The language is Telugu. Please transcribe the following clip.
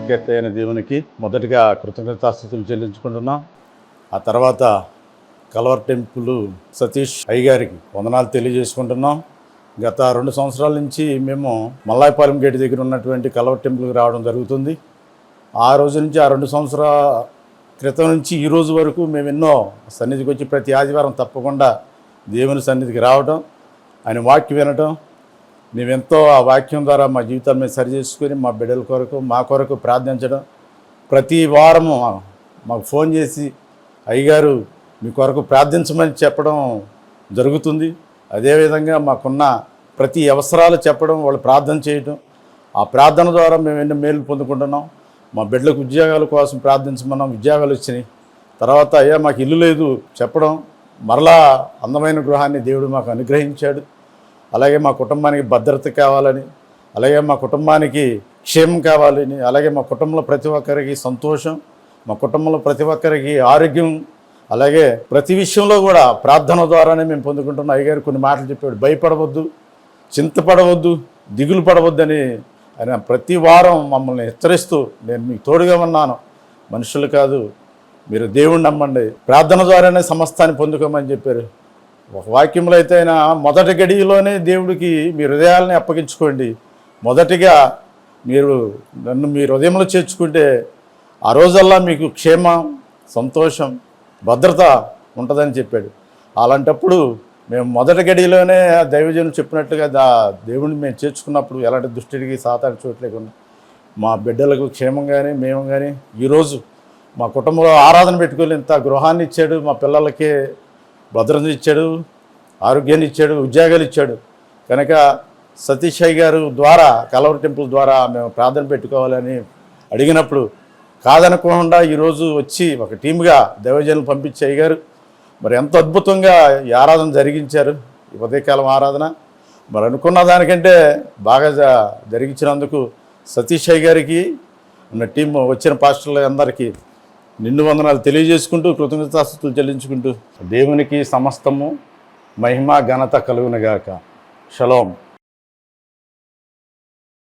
సృష్టికర్త అయిన దేవునికి మొదటిగా కృతజ్ఞతాస్తుతులు చెల్లించుకుంటున్నాం. ఆ తర్వాత కల్వర్ టెంపుల్ సతీష్ అయ్య గారికి వందనాలు తెలియజేసుకుంటున్నాం. గత 2 సంవత్సరాల నుంచి మేము మల్లాయపాలెం గేట్ దగ్గర ఉన్నటువంటి కల్వర్ టెంపుల్కి రావడం జరుగుతుంది. ఆ రోజు నుంచి ఆ 2 సంవత్సరాల క్రితం నుంచి ఈ రోజు వరకు మేము ఎన్నో సన్నిధికి వచ్చి ప్రతి ఆదివారం తప్పకుండా దేవుని సన్నిధికి రావడం, ఆయన వాక్యం వినడం, మేమెంతో ఆ వాక్యం ద్వారా మా జీవితాన్ని మేము సరి చేసుకొని మా బిడ్డల కొరకు మా కొరకు ప్రార్థించడం, ప్రతి వారము మాకు ఫోన్ చేసి అయ్యగారు మీ కొరకు ప్రార్థించమని చెప్పడం జరుగుతుంది. అదేవిధంగా మాకున్న ప్రతి అవసరాలు చెప్పడం, వాళ్ళు ప్రార్థన చేయడం, ఆ ప్రార్థన ద్వారా మేము ఎన్నో మేలు పొందుకుంటున్నాం. మా బిడ్డలకు ఉద్యోగాల కోసం ప్రార్థించమన్నాం, ఉద్యోగాలు వచ్చినాయి. తర్వాత అయ్యా మాకు ఇల్లు లేదు చెప్పడం, మరలా అందమైన గృహాన్ని దేవుడు మాకు అనుగ్రహించాడు. అలాగే మా కుటుంబానికి భద్రత కావాలని, అలాగే మా కుటుంబానికి క్షేమం కావాలని, అలాగే మా కుటుంబంలో ప్రతి ఒక్కరికి సంతోషం, మా కుటుంబంలో ప్రతి ఒక్కరికి ఆరోగ్యం, అలాగే ప్రతి విషయంలో కూడా ప్రార్థన ద్వారానే మేము పొందుకుంటున్నాం. అయ్యగారు కొన్ని మాటలు చెప్పాడు, భయపడవద్దు, చింతపడవద్దు, దిగులు పడవద్దు అని ఆయన ప్రతి వారం మమ్మల్ని హెచ్చరిస్తూ, నేను మీకు తోడుగా ఉన్నాను, మనుషులు కాదు మీరు దేవుణ్ణి నమ్మండి, ప్రార్థన ద్వారానే సమస్తాన్ని పొందుకోమని చెప్పారు. ఒక వాక్యంలో అయితే ఆయన మొదటి గడియలోనే దేవుడికి మీ హృదయాలని అప్పగించుకోండి, మొదటిగా మీరు నన్ను మీ హృదయంలో చేర్చుకుంటే ఆ రోజల్లా మీకు క్షేమం, సంతోషం, భద్రత ఉంటుందని చెప్పాడు. అలాంటప్పుడు మేము మొదటి గడిలోనే దైవజనులు చెప్పినట్టుగా దేవుడిని మేము చేర్చుకున్నప్పుడు ఎలాంటి దుష్టికి సాతాను చోటు లేకుండా మా బిడ్డలకు క్షేమం కానీ మేము కానీ ఈరోజు మా కుటుంబంలో ఆరాధన పెట్టుకొని ఇంత గృహాన్ని ఇచ్చాడు, మా పిల్లలకి భద్రత ఇచ్చాడు, ఆరోగ్యాన్ని ఇచ్చాడు, ఉద్యోగాలు ఇచ్చాడు. కనుక సతీష్ అయ్య గారు ద్వారా కల్వర్ టెంపుల్ ద్వారా మేము ప్రార్థన పెట్టుకోవాలని అడిగినప్పుడు కాదనకుండా ఈరోజు వచ్చి ఒక టీమ్గా దైవజనులు పంపించి అయ్య గారు మరి ఎంత అద్భుతంగా ఈ ఆరాధన జరిగించారు. ఈ ఉదయకాలం ఆరాధన మరి అనుకున్న దానికంటే బాగా జరిగించినందుకు సతీష్ అయ్య గారికి ఉన్న టీం వచ్చిన పాస్టర్లు అందరికీ నిండు వందనాలు తెలియజేసుకుంటూ కృతజ్ఞతాస్తుతులు చెల్లించుకుంటూ దేవునికి సమస్తము మహిమ ఘనత కలుగునుగాక. షలోం.